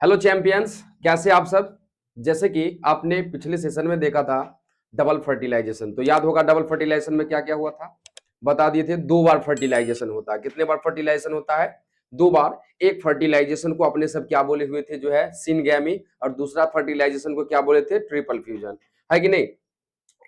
Hello champions, कैसे आप सब। जैसे कि आपने पिछले सेशन में देखा था डबल फर्टिलाइजेशन, तो याद होगा डबल फर्टिलाइजेशन में क्या क्या हुआ था। बता दिए थे 2 बार फर्टिलाइजेशन होता है। कितने बार फर्टिलाइजेशन होता है? 2 बार। एक फर्टिलाइजेशन को अपने सब क्या बोले हुए थे, जो है सिनगैमी, और दूसरा फर्टिलाइजेशन को क्या बोले थे, ट्रिपल फ्यूजन, है कि नहीं।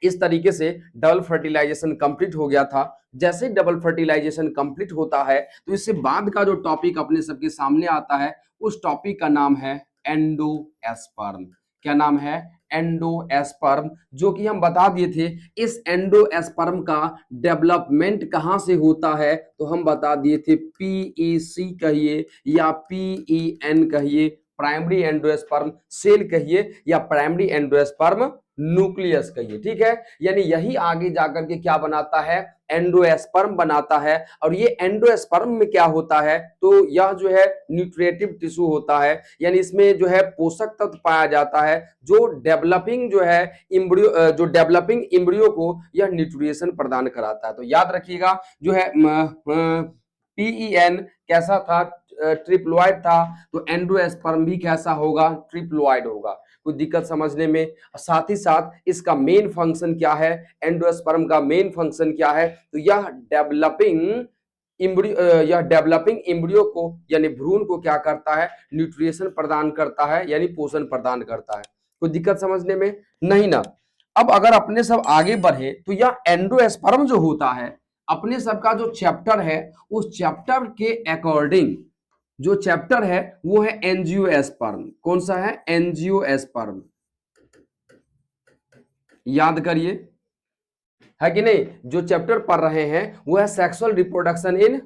इस तरीके से डबल फर्टिलाइजेशन कंप्लीट हो गया था। जैसे डबल फर्टिलाइजेशन कंप्लीट होता है तो इससे बाद का जो टॉपिक अपने सबके सामने आता है, उस टॉपिक का नाम है एंडोएस्पर्म। क्या नाम है? एंडोएस्पर्म। जो कि हम बता दिए थे इस एंडोएस्पर्म का डेवलपमेंट कहां से होता है, तो हम बता दिए थे पीईसी कहिए या पीईएन कहिए, प्राइमरी एंडोएस्पर्म सेल कहिए या प्राइमरी एंडोएस्पर्म न्यूक्लियस कहिए। ठीक है, यानी यही आगे जाकर के क्या बनाता है, एंडोएस्पर्म बनाता है। और ये एंडोएस्पर्म में क्या होता है, तो यह जो है न्यूट्रिएटिव टिश्यू होता है, यानी इसमें जो है पोषक तत्व पाया जाता है जो डेवलपिंग जो है इम्ब्रियो, जो डेवलपिंग इम्ब्रियो को यह न्यूट्रिएशन प्रदान कराता है। तो याद रखिएगा जो है पीईएन कैसा था, ट्रिप्लॉइड था, तो एंडोएस्पर्म भी कैसा होगा, ट्रिप्लॉइड होगा। कोई दिक्कत समझने में। साथ ही साथ इसका मेन फंक्शन क्या है, एंडोस्पर्म का मेन फंक्शन क्या है, तो यह डेवलपिंग इम्ब्रियो को यानी भ्रूण को क्या करता है, न्यूट्रिशन प्रदान करता है, यानी पोषण प्रदान करता है। कोई दिक्कत समझने में? नहीं ना। अब अगर अपने सब आगे बढ़े तो यह एंडोस्पर्म जो होता है, अपने सबका जो चैप्टर है, उस चैप्टर के अकॉर्डिंग जो चैप्टर है वो है एंजियोस्पर्म। कौन सा है? एंजियोस्पर्म। याद करिए, है कि नहीं। जो चैप्टर पढ़ रहे हैं वो है sexual reproduction in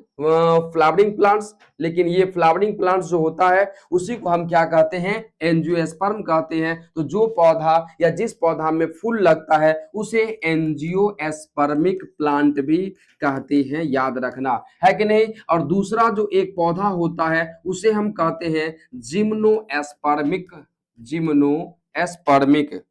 flowering plants. लेकिन ये फ्लावरिंग प्लांट्स जो होता है उसी को हम क्या कहते हैं, एंजियोस्पर्म कहते हैं। तो जो पौधा या जिस पौधा में फूल लगता है उसे एंजियोस्पर्मिक प्लांट भी कहते हैं, याद रखना, है कि नहीं। और दूसरा जो एक पौधा होता है उसे हम कहते हैं जिम्नोएस्पर्मिक। जिम्नोएस्पर्मिक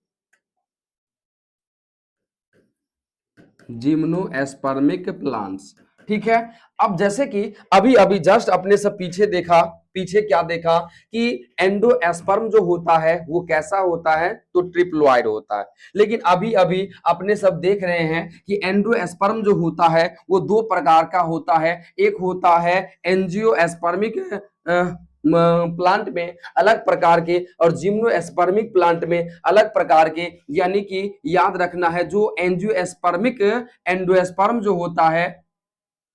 जिम्नोएस्पर्मिक प्लांट्स। ठीक है। अब जैसे कि अभी अभी जस्ट अपने सब पीछे देखा, पीछे क्या देखा कि एंडोएस्पर्म जो होता है वो कैसा होता है, तो ट्रिप्लॉइड होता है। लेकिन अभी अभी अपने सब देख रहे हैं कि एंडोएस्पर्म जो होता है वो 2 प्रकार का होता है। एक होता है एंजियोएस्पर्मिक प्लांट में अलग प्रकार के, और जिम्नोएस्पर्मिक प्लांट में अलग प्रकार के। यानी कि याद रखना है, जो एंजियोस्पर्मिक एंडोस्पर्म जो होता है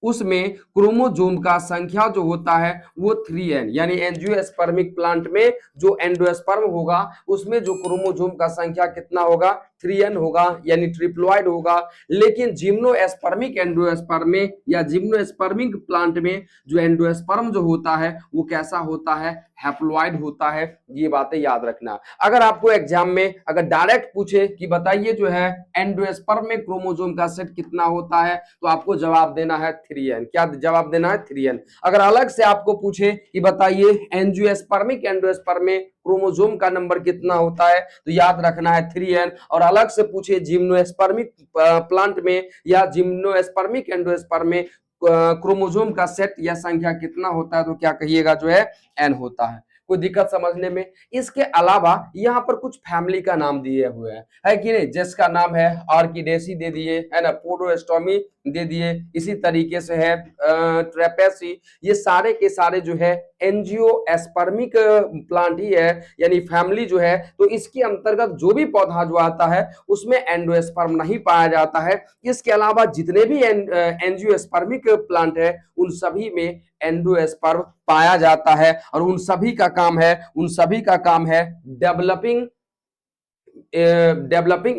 उसमें क्रोमोजोम का संख्या जो होता है वो 3n, यानी एंजियोस्पर्मिक प्लांट में जो एंडोस्पर्म होगा उसमें जो क्रोमोजोम का संख्या कितना होगा, 3n होगा, यानी ट्रिप्लॉइड होगा। लेकिन जिम्नोस्पर्मिक एंडोस्पर्म में या जिम्नोस्पर्मिक प्लांट में जो एंडोस्पर्म जो होता है वो कैसा होता है, हैप्लॉइड होता है। ये बातें याद रखना। अगर आपको एग्जाम में अगर डायरेक्ट पूछे कि बताइए जो है एंडोस्पर्म में क्रोमोजोम का सेट कितना होता है, तो आपको जवाब देना है 3n। क्या जवाब देना है? 3n। अगर अलग से आपको पूछे कि बताइए एंजियोस्पर्मिक एंडोस्पर्म में क्रोमोजोम का नंबर कितना होता है, तो याद रखना है 3n। और अलग से पूछे जिम्नोस्पर्मिक प्लांट में या जिम्नोस्पर्मिक एंडोस्पर्म में क्रोमोजोम का सेट या संख्या कितना होता है, तो क्या कहिएगा, जो है n होता है। कोई दिक्कत समझने में? इसके अलावा यहाँ पर कुछ फैमिली का नाम दिए हुए हैं, है कि नहीं। जिसका नाम है ऑर्किडेसी दे दिए, है ना, पोडोस्टोमी दे दिए, इसी तरीके से है ट्रेपेसी। ये सारे के सारे जो है एंजियोस्पर्मिक प्लांट ही है, यानी फैमिली जो है। तो इसके अंतर्गत जो भी पौधा जो आता है उसमें एंडोस्पर्म नहीं पाया जाता है। इसके अलावा जितने भी एंजियोस्पर्मिक प्लांट है उन सभी में एंडोस्पर्म पाया जाता है। और उन सभी का काम है डेवलपिंग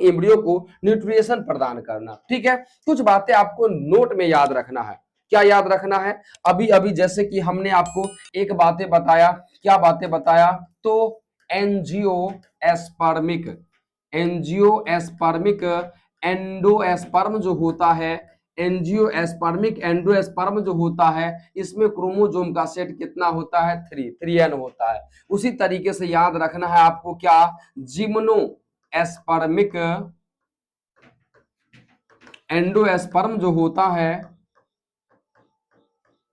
एम्ब्रियो को न्यूट्रिशन प्रदान करना। ठीक है। कुछ बातें आपको नोट में याद रखना है। क्या याद रखना है? अभी अभी जैसे कि हमने आपको एक बातें बताया, क्या बातें बताया, तो एंजियोस्पर्मिक एंजियोस्पर्मिक एंडोस्पर्म जो होता है, एंजियोस्पर्मिक एंडोस्पर्म जो होता है, इसमें क्रोमोजोम का सेट कितना होता है, 3n होता है। उसी तरीके से याद रखना है आपको क्या, जिम्नो एस्पर्मिक एंडोस्पर्म जो होता है,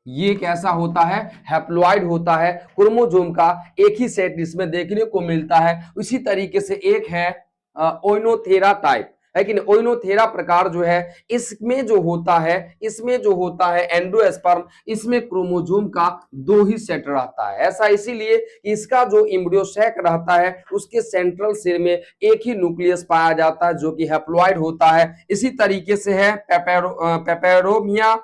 ये कैसा होता है, हैप्लॉइड होता है, क्रोमोसोम का एक ही सेट इसमें देखने को मिलता है। इसी तरीके से एक है ओइनोथेरा टाइप, है कि नहीं। ओइनोथेरा प्रकार जो है इसमें जो होता है, इसमें जो होता है एंडोस्पर्म, इसमें क्रोमोसोम का 2 ही सेट रहता है। ऐसा इसीलिए कि इसका जो एम्ब्रियो सैक रहता है उसके सेंट्रल सेल में एक ही न्यूक्लियस पाया जाता है जो कि हैप्लॉइड होता है। इसी तरीके से है पेपेरोमिया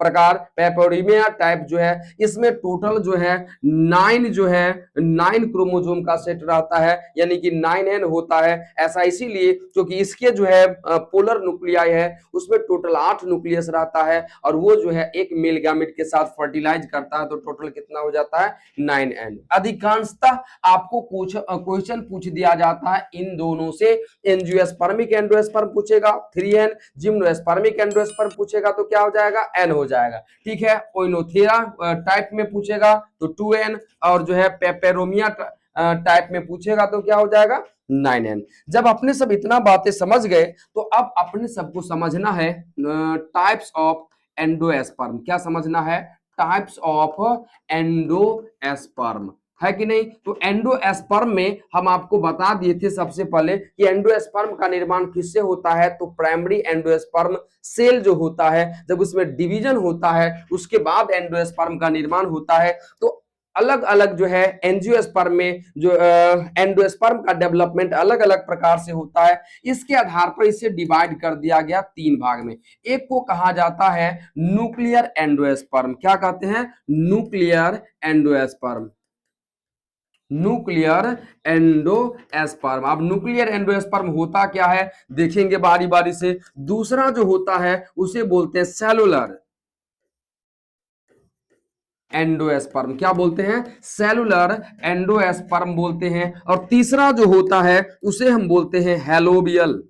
प्रकार, पेपोरिमिया टाइप जो है, इसमें टोटल जो है 9 क्रोमोसोम का सेट रहता है, यानी कि 9n होता है। ऐसा इसीलिए क्योंकि इसके जो है पोलर न्यूक्लियाई है उसमें टोटल 8 न्यूक्लियस रहता है, और वो जो है एक मेल गैमेट के साथ फर्टिलाइज करता है, तो टोटल कितना हो जाता है 9n। अधिकांशतः आपको क्वेश्चन पूछ दिया जाता है इन दोनों से। एंजियोस्पर्मिक एंडोस्पर्म पूछेगा 3n, जिम्नोस्पर्मिक एंडोस्पर्म पूछेगा तो क्या हो जाएगा, n हो जाएगा। ठीक है, ओइनोथेरा टाइप में पूछेगा तो 2n, और जो है पेपेरोमिया टाइप में पूछेगा तो क्या हो जाएगा 9n। जब अपने सब इतना बातें समझ गए तो अब अपने सबको समझना है टाइप्स ऑफ एंडोस्पर्म। क्या समझना है, टाइप्स ऑफ एंडोस्पर्म, है कि नहीं। तो एंडोस्पर्म में हम आपको बता दिए थे सबसे पहले कि एंडोस्पर्म का निर्माण किससे होता है, तो प्राइमरी एंडोस्पर्म सेल जो होता है जब उसमें डिवीजन होता है उसके बाद एंडोस्पर्म का निर्माण होता है। तो अलग अलग जो है एंजियोस्पर्म में जो एंडोस्पर्म का डेवलपमेंट अलग अलग प्रकार से होता है। इसके आधार पर इसे डिवाइड कर दिया गया 3 भाग में। एक को कहा जाता है न्यूक्लियर एंडोस्पर्म। क्या कहते हैं, न्यूक्लियर एंडोस्पर्म, न्यूक्लियर एंडोस्पर्म। अब न्यूक्लियर एंडोस्पर्म होता क्या है देखेंगे बारी बारी से। दूसरा जो होता है उसे बोलते हैं सेलुलर एंडोस्पर्म। क्या बोलते हैं, सेलुलर एंडोस्पर्म बोलते हैं। और तीसरा जो होता है उसे हम बोलते हैं हेलोबियल।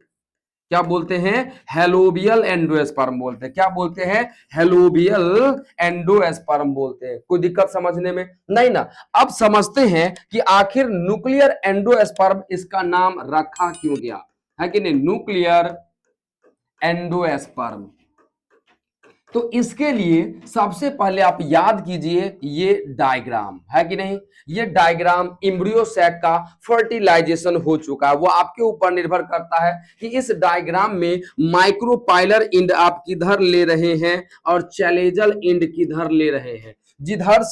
क्या बोलते हैं, हेलोबियल एंडोस्पर्म बोलते हैं। क्या बोलते हैं, हेलोबियल एंडोस्पर्म बोलते हैं। कोई दिक्कत समझने में नहीं ना। अब समझते हैं कि आखिर न्यूक्लियर एंडोस्पर्म इसका नाम रखा क्यों गया, है कि नहीं, न्यूक्लियर एंडोस्पर्म। तो इसके लिए सबसे पहले आप याद कीजिए ये डायग्राम, है कि नहीं। ये डायग्राम एम्ब्रियो सैक का फर्टिलाइजेशन हो चुका है। वो आपके ऊपर निर्भर करता है कि इस डायग्राम में माइक्रोपाइलर इंड आप किधर ले रहे हैं और चैलेजल इंड किधर ले रहे हैं। जिधर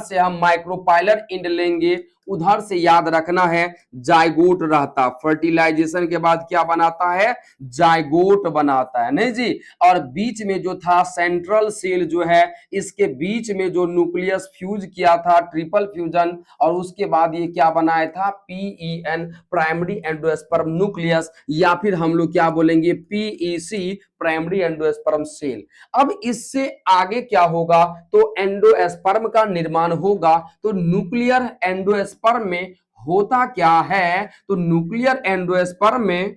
से हम माइक्रोपाइलर इंड लेंगे उधर से याद रखना है जाइगोट रहता। फर्टिलाइजेशन के बाद क्या बनाता है, जाइगोट बनाता है, नहीं जी। और बीच में जो था सेंट्रल सेल जो है, इसके बीच में जो न्यूक्लियस फ्यूज किया था ट्रिपल फ्यूजन, और उसके बाद ये क्या बनाया था, पीईएन प्राइमरी एंडोस्पर्म न्यूक्लियस, या फिर हम लोग क्या बोलेंगे पीईसी प्राइमरी एंडोस्पर्म सेल। अब इससे आगे क्या होगा, तो एंडोस्पर्म का निर्माण होगा। तो न्यूक्लियर एंडोस्पर्म में होता क्या है, तो न्यूक्लियर एंडोस्पर्म में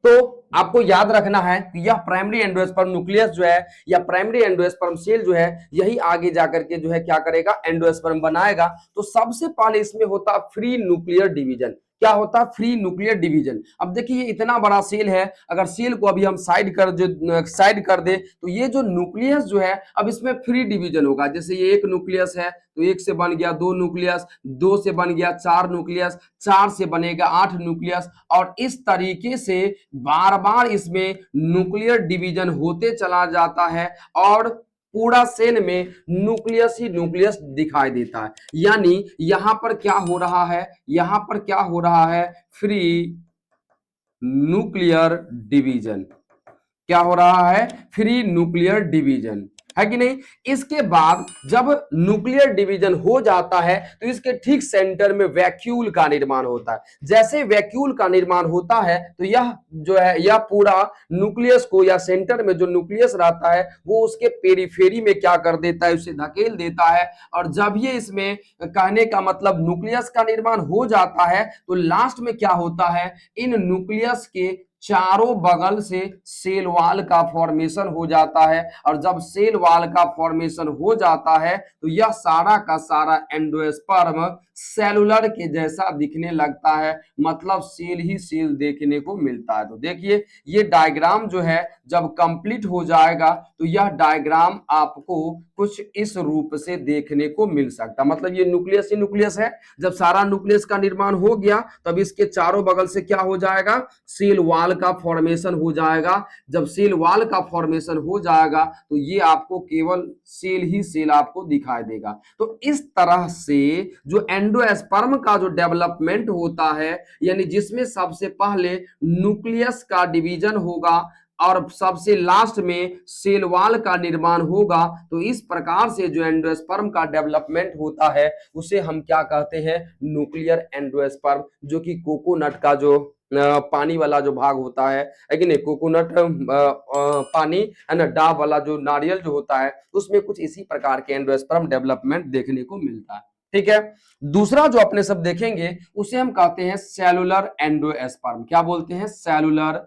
तो आपको याद रखना है कि यह प्राइमरी एंडोस्पर्म न्यूक्लियस जो है या प्राइमरी एंडोस्पर्म सेल जो है यही आगे जाकर के जो है क्या करेगा, एंडोस्पर्म बनाएगा। तो सबसे पहले इसमें होता फ्री न्यूक्लियर डिवीजन। क्या होता, फ्री न्यूक्लियर डिवीजन। अब देखिए ये इतना बड़ा सेल है, अगर सेल को अभी हम साइड कर दे तो ये जो न्यूक्लियस जो है अब इसमें फ्री डिवीजन होगा। जैसे ये एक न्यूक्लियस है तो एक से बन गया 2 न्यूक्लियस, 2 से बन गया 4 न्यूक्लियस, 4 से बनेगा 8 न्यूक्लियस, और इस तरीके से बार बार इसमें न्यूक्लियर डिवीजन होते चला जाता है, और पूरा सेल में न्यूक्लियस ही न्यूक्लियस दिखाई देता है। यानी यहां पर क्या हो रहा है, यहां पर क्या हो रहा है, फ्री न्यूक्लियर डिवीजन। क्या हो रहा है, फ्री न्यूक्लियर डिवीजन, है कि नहीं। इसके बाद जब न्यूक्लियर डिवीजन हो जाता है तो इसके ठीक सेंटर में वैक्यूल का निर्माण होता है। जैसे वैक्यूल का निर्माण होता है तो यह जो है यह पूरा न्यूक्लियस को, या सेंटर में जो न्यूक्लियस रहता है वो उसके पेरिफेरी में क्या कर देता है, उसे धकेल देता है। और जब ये इसमें कहने का मतलब न्यूक्लियस का निर्माण हो जाता है तो लास्ट में क्या होता है, इन न्यूक्लियस के चारों बगल से सेल वाल का फॉर्मेशन हो जाता है, और जब सेल वाल का फॉर्मेशन हो जाता है तो यह सारा का सारा एंडोस्पर्म सेलुलर के जैसा दिखने लगता है, मतलब सेल ही सेल देखने को मिलता है। तो देखिए ये डायग्राम जो है जब कंप्लीट हो जाएगा तो यह डायग्राम आपको कुछ इस रूप से देखने को मिल सकता, मतलब ये न्यूक्लियस ही न्यूक्लियस है। जब सारा न्यूक्लियस का निर्माण हो गया तब इसके चारों बगल से क्या हो जाएगा, सेल वाल का फॉर्मेशन हो जाएगा। जब सेल वाल का फॉर्मेशन हो जाएगा तो ये आपको केवल सेल ही सेल आपको दिखाई देगा। तो इस तरह से जो एंडोस्पर्म का जो डेवलपमेंट होता है, यानी जिसमें सबसे पहले न्यूक्लियस का डिवीजन होगा और सबसे लास्ट में सेल वाल का निर्माण होगा, तो इस प्रकार से जो एंडोस्पर्म का डेवलपमेंट होता है उसे हम क्या कहते हैं, न्यूक्लियर एंडोस्पर्म, जो कि कोकोनट का जो पानी वाला जो भाग होता है कि नहीं, कोकोनट पानी है ना, डाब वाला जो नारियल जो होता है उसमें कुछ इसी प्रकार के एंडोस्पर्म डेवलपमेंट देखने को मिलता है। ठीक है, दूसरा जो अपने सब देखेंगे उसे हम कहते हैं सेलुलर एंडोस्पर्म। क्या बोलते हैं, सेलुलर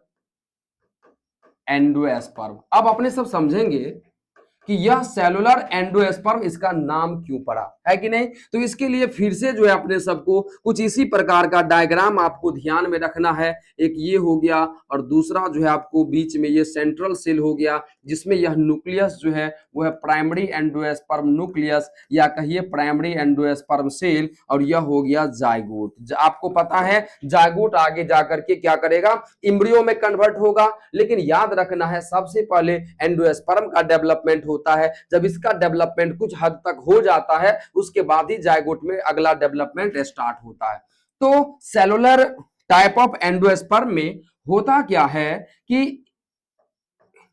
एंडोस्पर्म। अब अपने सब समझेंगे कि यह सेलुलर एंडोस्पर्म इसका नाम क्यों पड़ा है कि नहीं। तो इसके लिए फिर से जो है अपने सबको कुछ इसी प्रकार का डायग्राम आपको ध्यान में रखना है। एक ये हो गया और दूसरा जो है आपको बीच में ये सेंट्रल सेल हो गया, जिसमें यह न्यूक्लियस जो है वो है प्राइमरी एंडोस्पर्म न्यूक्लियस या कहिए प्राइमरी एंडोस्पर्म सेल, और यह हो गया जाइगोट। आपको पता है जाइगोट आगे जाकर के क्या करेगा, इम्ब्रियो में कन्वर्ट होगा, लेकिन याद रखना है सबसे पहले एंडोस्पर्म का डेवलपमेंट होता है। जब इसका डेवलपमेंट कुछ हद तक हो जाता है उसके बाद ही जाइगोट में अगला डेवलपमेंट स्टार्ट होता है। तो सेलुलर टाइप ऑफ एंडोस्पर्म में होता क्या है कि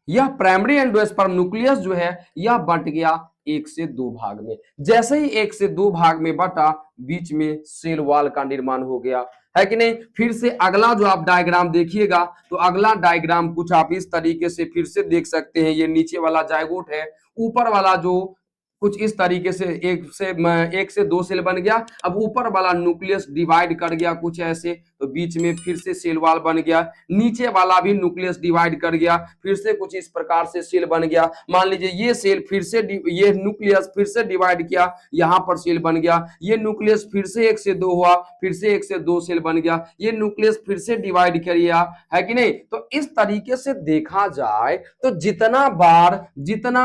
यह प्राइमरी एंडोस्पर्म न्यूक्लियस जो है यह बंट गया एक से दो भाग में। जैसे ही एक से दो भाग में बटा, बीच में सेल वॉल का निर्माण हो गया, है कि नहीं। फिर से अगला जो आप डायग्राम देखिएगा तो अगला डायग्राम कुछ आप इस तरीके से फिर से देख सकते हैं। ये नीचे वाला जाइगोट है, ऊपर वाला जो कुछ इस तरीके से एक से दो सेल बन गया। अब ऊपर वाला न्यूक्लियस डिवाइड कर गया कुछ ऐसे, तो बीच में फिर से सेल वॉल बन गया। नीचे वाला भी न्यूक्लियस डिवाइड कर गया, फिर से कुछ इस प्रकार से सेल बन गया। मान लीजिए ये सेल फिर से ये न्यूक्लियस फिर से डिवाइड किया, यहाँ पर सेल बन गया। ये न्यूक्लियस फिर से एक से दो हुआ, फिर से एक से दो सेल बन गया। ये न्यूक्लियस फिर से डिवाइड किया, है कि नहीं। तो इस तरीके से देखा जाए तो जितना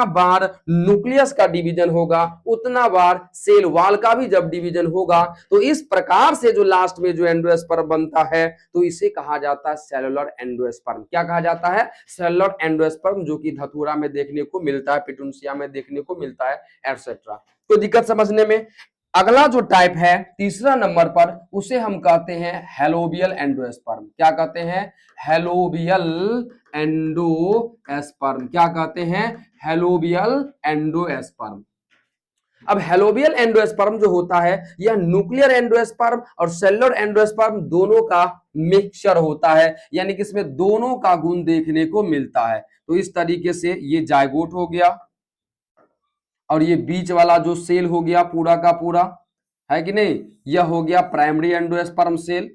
बार न्यूक्लियस का डिवीजन होगा उतना बार सेल वॉल का भी जब डिवीजन होगा, तो इस प्रकार से जो लास्ट में जो एंडोस्पर्म बनता है तो इसे कहा जाता है सेलुलर एंडोस्पर्म। क्या कहा जाता है, सेलुलर एंडोस्पर्म, जो कि धतूरा में देखने को मिलता है, पिटूनिया में देखने को मिलता है, एटसेट्रा। तो दिक्कत समझने में। अगला जो टाइप है तीसरा नंबर पर, उसे हम कहते हैं हेलोबियल एंडोस्पर्म। क्या कहते हैं, हेलोबियल एंडोस्पर्म। क्या कहते हैं, हेलोबियल एंडोस्पर्म। अब हेलोबियल एंडोस्पर्म जो होता है यह न्यूक्लियर एंडोस्पर्म और सेलुलर एंडोस्पर्म दोनों का मिक्सचर होता है, यानी कि इसमें दोनों का गुण देखने को मिलता है। तो इस तरीके से ये जाइगोट हो गया और ये बीच वाला जो सेल हो गया पूरा का पूरा, है कि नहीं, यह हो गया primary endosperm cell,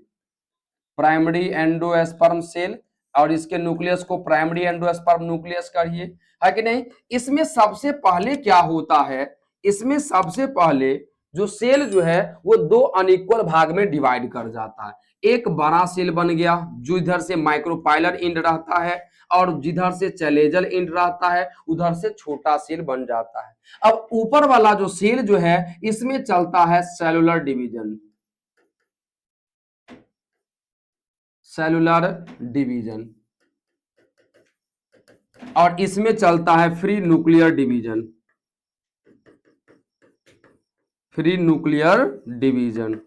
primary endosperm cell, और इसके न्यूक्लियस को प्राइमरी एंडोस्पर्म न्यूक्लियस कहिए, है कि नहीं। इसमें सबसे पहले क्या होता है, इसमें सबसे पहले जो सेल जो है वो दो अनइक्वल भाग में डिवाइड कर जाता है। एक बड़ा सेल बन गया जो इधर से माइक्रोपाइलर इंड रहता है, और जिधर से चैलेजल इंड रहता है उधर से छोटा सेल बन जाता है। अब ऊपर वाला जो सेल जो है इसमें चलता है सेलुलर डिवीजन, सेलुलर डिवीजन, और इसमें चलता है free nuclear division, free nuclear division.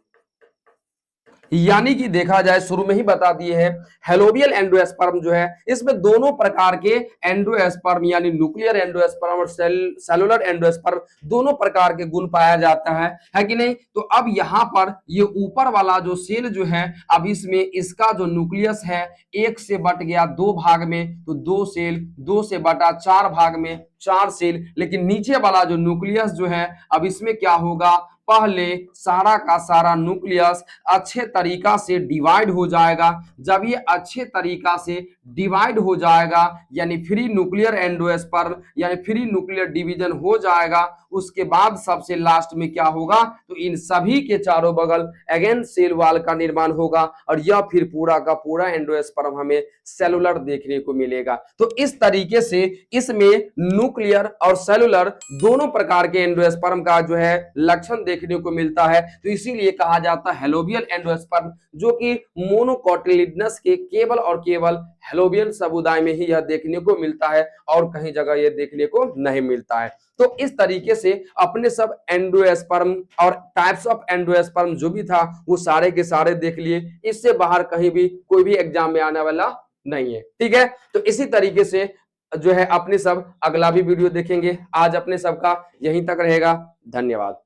यानी कि देखा जाए शुरू में ही बता दिए हैं, हेलोबियल एंडोस्पर्म जो है इसमें दोनों प्रकार के एंडोस्पर्म यानी न्यूक्लियर एंडोस्पर्म और सेलुलर एंडोस्पर्म दोनों प्रकार के गुण पाया जाता है कि नहीं। तो अब यहाँ पर ये ऊपर वाला जो सेल जो है, अब इसमें इसका जो न्यूक्लियस है एक से बट गया दो भाग में, तो दो सेल, दो से बटा चार भाग में चार सेल। लेकिन नीचे वाला जो न्यूक्लियस जो है अब इसमें क्या होगा, पहले सारा का सारा न्यूक्लियस अच्छे तरीका से डिवाइड हो जाएगा। जब ये अच्छे तरीका से डिवाइड हो जाएगा यानी फ्री न्यूक्लियर एंडोस्पर्म यानी फ्री न्यूक्लियर डिवीजन हो जाएगा, उसके बाद सबसे लास्ट में क्या होगा, तो इन सभी के चारों बगल अगेन सेल वॉल का निर्माण होगा और यह फिर पूरा का पूरा एंडोस्पर्म हमें सेलुलर देखने को मिलेगा। तो इस तरीके से इसमें न्यूक्लियर और सेलुलर दोनों प्रकार के एंडोस्पर्म का जो है लक्षण देखने को मिलता है। तो इसीलिए कहा जाता है हेलोबियल एंडोस्पर्म, जो कि मोनोकोटिलिडनस के केवल और केवल हेलोबियल समुदाय में ही यह देखने को मिलता है और कहीं जगह यह देखने को नहीं मिलता है। तो इस तरीके से अपने सब एंडोस्पर्म और टाइप्स ऑफ एंडोस्पर्म जो भी था वो सारे के सारे देख लिए। इससे बाहर कहीं भी कोई भी एग्जाम में आने वाला नहीं है। ठीक है, तो इसी तरीके से जो है अपने सब अगला भी वीडियो देखेंगे। आज अपने सबका यहीं तक रहेगा। धन्यवाद।